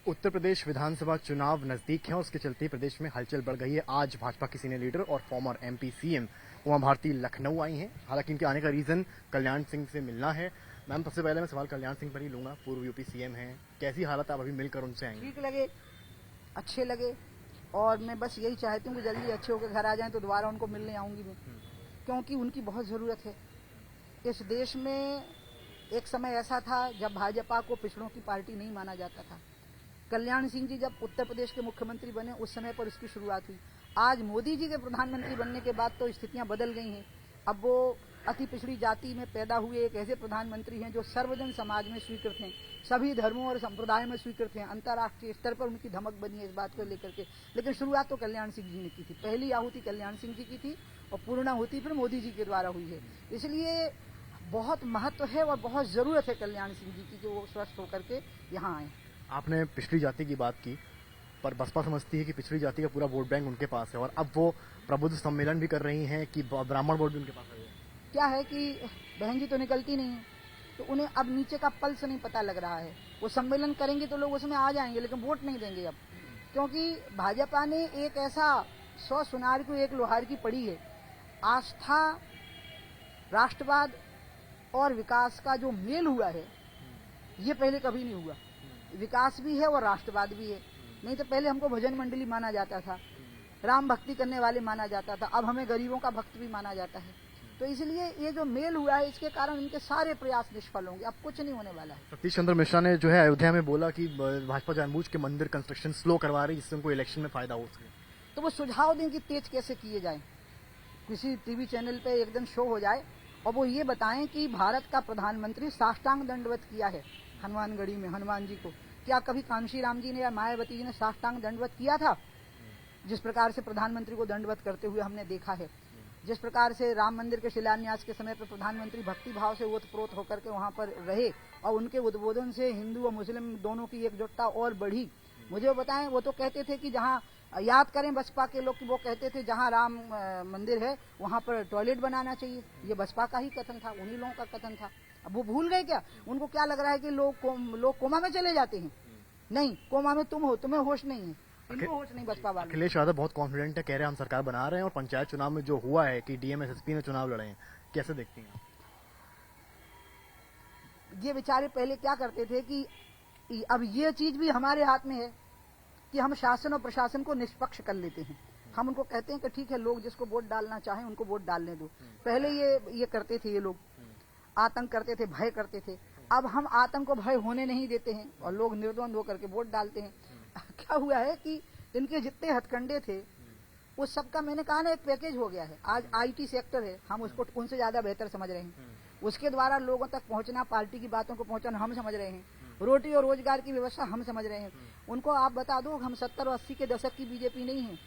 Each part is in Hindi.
उत्तर प्रदेश विधानसभा चुनाव नजदीक है, उसके चलते प्रदेश में हलचल बढ़ गई है। आज भाजपा की सीनियर लीडर और former MP CM Uma Bharti Lucknow आई हैं। हालांकि इनके आने का रीजन कल्याण सिंह से मिलना है। मैम, सबसे पहले मैं सवाल कल्याण सिंह पर ही लूंगा। पूर्व यूपी सीएम हैं, कैसी हालत आप अभी मिलकर उनसे आएंगे? ठीक लगे, अच्छे लगे, और मैं बस यही चाहती हूँ कि जल्दी अच्छे होकर घर आ जाएं तो दोबारा उनको मिलने आऊंगी मैं, क्योंकि उनकी बहुत ज़रूरत है। इस देश में एक समय ऐसा था जब भाजपा को पिछड़ों की पार्टी नहीं माना जाता था। कल्याण सिंह जी जब उत्तर प्रदेश के मुख्यमंत्री बने उस समय पर उसकी शुरुआत हुई। आज मोदी जी के प्रधानमंत्री बनने के बाद तो स्थितियां बदल गई हैं। अब वो अति पिछड़ी जाति में पैदा हुए एक ऐसे प्रधानमंत्री हैं जो सर्वजन समाज में स्वीकृत हैं, सभी धर्मों और संप्रदायों में स्वीकृत हैं। अंतर्राष्ट्रीय स्तर पर उनकी धमक बनी है इस बात को लेकर के। लेकिन शुरुआत तो कल्याण सिंह जी ने की थी, पहली आहुति कल्याण सिंह जी की थी और पूर्णाहुति फिर मोदी जी के द्वारा हुई है। इसलिए बहुत महत्व है और बहुत जरूरत है कल्याण सिंह जी की कि वो स्वस्थ होकर के यहाँ आए। आपने पिछड़ी जाति की बात की, पर बसपा समझती है कि पिछड़ी जाति का पूरा वोट बैंक उनके पास है और अब वो प्रबुद्ध सम्मेलन भी कर रही हैं कि ब्राह्मण वोट भी उनके पास है। क्या है कि बहन जी तो निकलती नहीं है, तो उन्हें अब नीचे का पल्स नहीं पता लग रहा है। वो सम्मेलन करेंगे तो लोग उसमें आ जाएंगे, लेकिन वोट नहीं देंगे अब, क्योंकि भाजपा ने एक ऐसा 100 सुनार को एक लोहार की पड़ी है। आस्था, राष्ट्रवाद और विकास का जो मेल हुआ है ये पहले कभी नहीं हुआ। विकास भी है और राष्ट्रवाद भी है। नहीं तो पहले हमको भजन मंडली माना जाता था, राम भक्ति करने वाले माना जाता था, अब हमें गरीबों का भक्त भी माना जाता है। तो इसलिए ये जो मेल हुआ है इसके कारण इनके सारे प्रयास निष्फल होंगे, अब कुछ नहीं होने वाला है। सतीश चंद्र मिश्रा ने जो है अयोध्या में बोला कि भाजपा जानबूझ के मंदिर कंस्ट्रक्शन स्लो करवा रही है जिससे उनको इलेक्शन में फायदा हो सके। तो वो सुझाव दें कि तेज कैसे किए जाए। किसी टीवी चैनल पे एक दिन शो हो जाए और वो ये बताएं कि भारत का प्रधानमंत्री साष्टांग दंडवत किया है हनुमानगढ़ी में हनुमान जी को। क्या कभी कांशी राम जी ने या मायावती जी ने साष्टांग दंडवत किया था? जिस प्रकार से प्रधानमंत्री को दंडवत करते हुए हमने देखा है, जिस प्रकार से राम मंदिर के शिलान्यास के समय पर प्रधानमंत्री भक्ति भाव से ओतप्रोत होकर के वहां पर रहे और उनके उद्बोधन से हिंदू और मुस्लिम दोनों की एकजुटता और बढ़ी। मुझे वो बताएं, वो तो कहते थे कि जहां, याद करें बसपा के लोग, वो कहते थे जहां राम मंदिर है वहां पर टॉयलेट बनाना चाहिए। ये बसपा का ही कथन था, उन्हीं लोगों का कथन था। अब वो भूल गए क्या? उनको क्या लग रहा है कि लोग कोमा में चले जाते हैं? नहीं, कोमा में तुम हो, तुम्हें होश नहीं है, इनको होश नहीं बसपा वाले। अखिलेश यादव बहुत कॉन्फिडेंट है, कह रहे हैं हम सरकार बना रहे हैं। और पंचायत चुनाव में जो हुआ है कि डीएम एसएसपी ने चुनाव लड़े हैं, कैसे देखती हैं? ये बेचारे पहले क्या करते थे कि अब ये चीज भी हमारे हाथ में है कि हम शासन और प्रशासन को निष्पक्ष कर लेते हैं। हम उनको कहते हैं कि ठीक है, लोग जिसको वोट डालना चाहें उनको वोट डालने दो। पहले ये करते थे, ये लोग आतंक करते थे, भय करते थे। अब हम आतंक को भय होने नहीं देते हैं और लोग निर्द्वंद होकर के वोट डालते हैं। क्या हुआ है कि इनके जितने हथकंडे थे उस सबका, मैंने कहा ना, एक पैकेज हो गया है। आज आईटी सेक्टर है, हम उसको उनसे ज्यादा बेहतर समझ रहे हैं। उसके द्वारा लोगों तक पहुंचना, पार्टी की बातों को पहुंचाना हम समझ रहे हैं। रोटी और रोजगार की व्यवस्था हम समझ रहे हैं। उनको आप बता दो, हम 70 और 80 के दशक की बीजेपी नहीं है,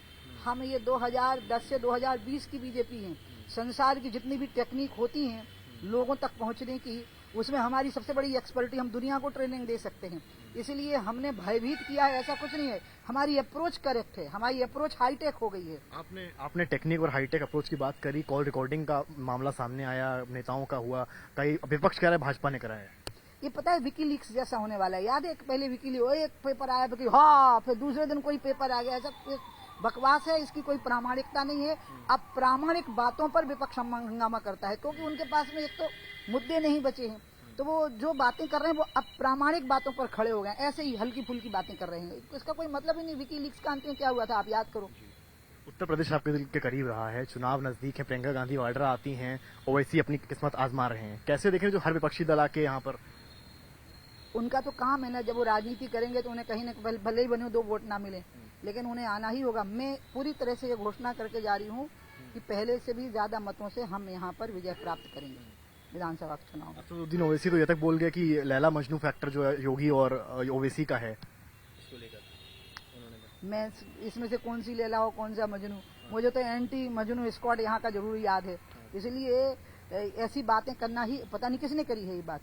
हम ये 2010 से 2020 की बीजेपी हैं। संसार की जितनी भी टेक्निक होती हैं लोगों तक पहुंचने की, उसमें हमारी सबसे बड़ी एक्सपर्टी, हम दुनिया को ट्रेनिंग दे सकते हैं। इसलिए हमने भयभीत किया है ऐसा कुछ नहीं है। हमारी अप्रोच करेक्ट है, हमारी अप्रोच हाईटेक हो गई है। आपने टेक्निक और हाईटेक अप्रोच की बात करी। कॉल रिकॉर्डिंग का मामला सामने आया, नेताओं का हुआ, कई विपक्ष कह रहा है भाजपा ने कराया। ये पता है विकीलीक्स जैसा होने वाला है। याद है पहले एक पेपर आया, फिर दूसरे दिन कोई पेपर आ गया। ऐसा बकवास है, इसकी कोई प्रामाणिकता नहीं है। अब प्रामाणिक बातों पर विपक्ष हंगामा करता है क्योंकि उनके पास में एक तो मुद्दे नहीं बचे हैं, तो वो जो बातें कर रहे हैं वो अब प्रामाणिक बातों पर खड़े हो गए। ऐसे ही हल्की फुल्की बातें कर रहे हैं, इसका कोई मतलब ही नहीं। विकीलीक्स का अंतिम क्या हुआ था आप याद करो। उत्तर प्रदेश आपके दिल के करीब रहा है, चुनाव नजदीक है, प्रियंका गांधी वाड्रा आती हैं, ओवैसी अपनी किस्मत आजमा रहे हैं। कैसे देखें जो हर विपक्षी दल आके यहाँ पर? उनका तो काम है ना, जब वो राजनीति करेंगे तो उन्हें कहीं न कहीं भले ही बने 2 वोट ना मिले, लेकिन उन्हें आना ही होगा। मैं पूरी तरह से ये घोषणा करके जा रही हूँ कि पहले से भी ज्यादा मतों से हम यहाँ पर विजय प्राप्त करेंगे विधानसभा चुनाव में। असदुद्दीन ओवैसी तो ये तक बोल गया कि लैला मजनू फैक्टर जो है योगी और ओवैसी का है, इसको लेकर मैं इसमें से कौन सी लैला हो कौन सा मजनू, मुझे तो एंटी मजनू स्क्वाड यहाँ का जरूर याद है। इसलिए ऐसी बातें करना ही, पता नहीं किसने करी है ये बात।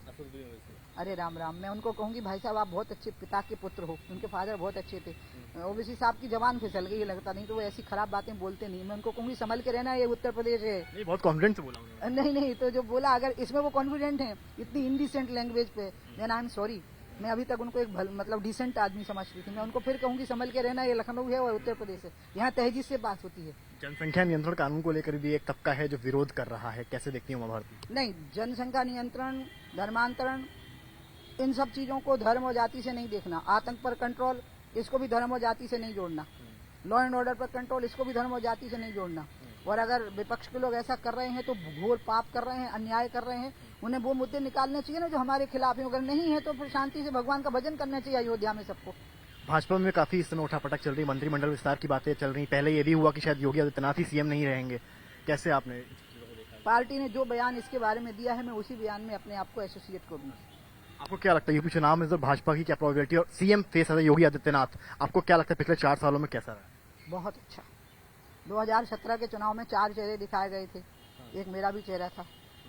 अरे राम राम, मैं उनको कहूंगी भाई साहब आप बहुत अच्छे पिता के पुत्र हो, उनके फादर बहुत अच्छे थे। ओवैसी साहब की जबान फिसल गई लगता, नहीं तो वो ऐसी खराब बातें बोलते नहीं। मैं उनको कहूंगी संभल के रहना, ये उत्तर प्रदेश है। नहीं, बहुत कॉन्फिडेंट से बोला नहीं, तो जो बोला, अगर इसमें वो कॉन्फिडेंट है इतनी इंडिसेंट लैंग्वेज पे, देन आई एम सॉरी। मैं अभी तक उनको एक मतलब डिसेंट आदमी समझती थी। मैं उनको फिर कहूंगी संभल के रहना, ये लखनऊ है और उत्तर प्रदेश है, यहाँ तहजीब से बात होती है। जनसंख्या नियंत्रण कानून को लेकर भी एक तबका है जो विरोध कर रहा है, कैसे देखती हैं उमा भारती? नहीं, जनसंख्या नियंत्रण, धर्मांतरण, इन सब चीजों को धर्म और जाति से नहीं देखना। आतंक पर कंट्रोल, इसको भी धर्म और जाति से नहीं जोड़ना। लॉ एंड ऑर्डर पर कंट्रोल, इसको भी धर्म और जाति से नहीं जोड़ना। और अगर विपक्ष के लोग ऐसा कर रहे हैं तो घोर पाप कर रहे हैं, अन्याय कर रहे हैं। उन्हें वो मुद्दे निकालने चाहिए ना जो हमारे खिलाफ है। अगर नहीं है तो फिर शांति से भगवान का भजन करना चाहिए अयोध्या में सबको। भाजपा में काफी इस समय उठापटक चल रही, मंत्रिमंडल विस्तार की बातें चल रही। पहले ये भी हुआ कि शायद योगी आदित्यनाथ ही सीएम नहीं रहेंगे, कैसे आपने? पार्टी ने जो बयान इसके बारे में दिया है, मैं उसी बयान में अपने आप को एसोसिएट करूंगा। आपको क्या लगता है यूपी चुनाव में भाजपा की क्या प्रोबेबिलिटी, और सीएम फेस है योगी आदित्यनाथ, आपको क्या लगता है पिछले 4 सालों में कैसा रहा? बहुत अच्छा। 2017 के चुनाव में 4 चेहरे दिखाए गए थे, एक मेरा भी चेहरा था।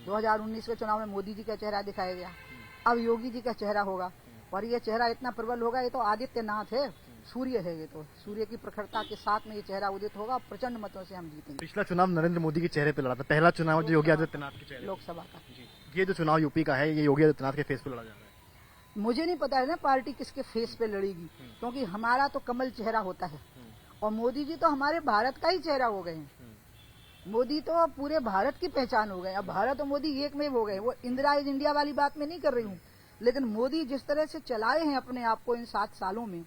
2019 के चुनाव में मोदी जी का चेहरा दिखाया गया, अब योगी जी का चेहरा होगा। और ये चेहरा इतना प्रबल होगा, ये तो आदित्यनाथ है, सूर्य है। ये तो सूर्य की प्रखरता के साथ में ये चेहरा उदित होगा, प्रचंड मतों से हम जीतेंगे। पिछला चुनाव नरेंद्र मोदी के चेहरे पे लड़ा था, पहला चुनाव जो योगी आदित्यनाथ के चेहरे, लोकसभा का। ये जो चुनाव यूपी का है, ये योगी आदित्यनाथ के फेस पे लड़ा जा रहा है। मुझे नहीं पता है ना पार्टी किसके फेस पे लड़ेगी, क्योंकि हमारा तो कमल चेहरा होता है और मोदी जी तो हमारे भारत का ही चेहरा हो गए हैं। मोदी तो पूरे भारत की पहचान हो गए। अब भारत और मोदी एक में हो गए। वो इंदिरा इज इंडिया वाली बात में नहीं कर रही हूँ, लेकिन मोदी जिस तरह से चलाए हैं अपने आप को इन 7 सालों में,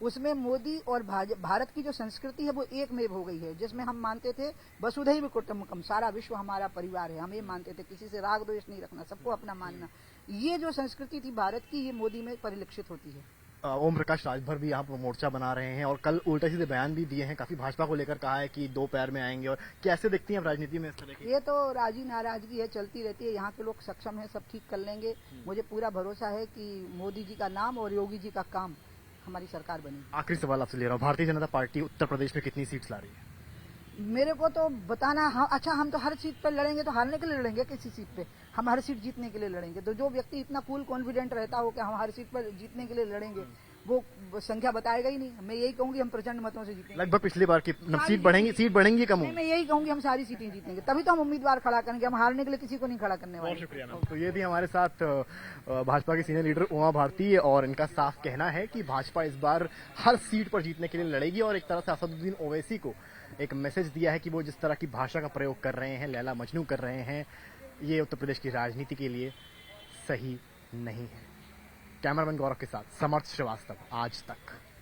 उसमें मोदी और भारत की जो संस्कृति है वो एक में हो गई है। जिसमें हम मानते थे वसुधैव कुटुंबकम, सारा विश्व हमारा परिवार है, हम ये मानते थे, किसी से राग द्वेष नहीं रखना, सबको अपना मानना। ये जो संस्कृति थी भारत की, ये मोदी में परिलक्षित होती है। ओम प्रकाश राजभर भी यहाँ पर मोर्चा बना रहे हैं और कल उल्टे सीधे बयान भी दिए हैं, काफी भाजपा को लेकर कहा है कि 2 पैर में आएंगे। और कैसे देखती हैं राजनीति में इस तरह की? ये तो राजी नाराजगी है, चलती रहती है। यहाँ के लोग सक्षम है, सब ठीक कर लेंगे। मुझे पूरा भरोसा है कि मोदी जी का नाम और योगी जी का काम हमारी सरकार बनेगी। आखिरी सवाल आपसे ले रहा हूँ, भारतीय जनता पार्टी उत्तर प्रदेश में कितनी सीट्स ला रही है? मेरे को तो बताना। हाँ, अच्छा, हम तो हर सीट पर लड़ेंगे, तो हारने के लिए लड़ेंगे किसी सीट पे? हम हर सीट जीतने के लिए लड़ेंगे। तो जो व्यक्ति इतना कूल कॉन्फिडेंट रहता हो कि हम हर सीट पर जीतने के लिए लड़ेंगे, वो संख्या बताएगा ही नहीं। मैं यही कहूंगी हम प्रचंड मतों से जीतेंगे। लगभग पिछली बार की सीट बढ़ेंगी कम होगी? मैं यही कहूंगी हम सारी सीटें जीतेंगे, तभी तो हम उम्मीदवार खड़ा करेंगे। हम हारने के लिए किसी को नहीं खड़ा करने वाले। बहुत शुक्रिया। तो ये थी हमारे साथ भाजपा के सीनियर लीडर उमा भारती, और इनका साफ कहना है कि भाजपा इस बार हर सीट पर जीतने के लिए लड़ेगी। और एक तरह से असदुद्दीन ओवैसी को एक मैसेज दिया है कि वो जिस तरह की भाषा का प्रयोग कर रहे हैं, लैला मजनू कर रहे हैं, ये उत्तर प्रदेश की राजनीति के लिए सही नहीं है। कैमरामैन गौरव के साथ समर्थ श्रीवास्तव, आज तक।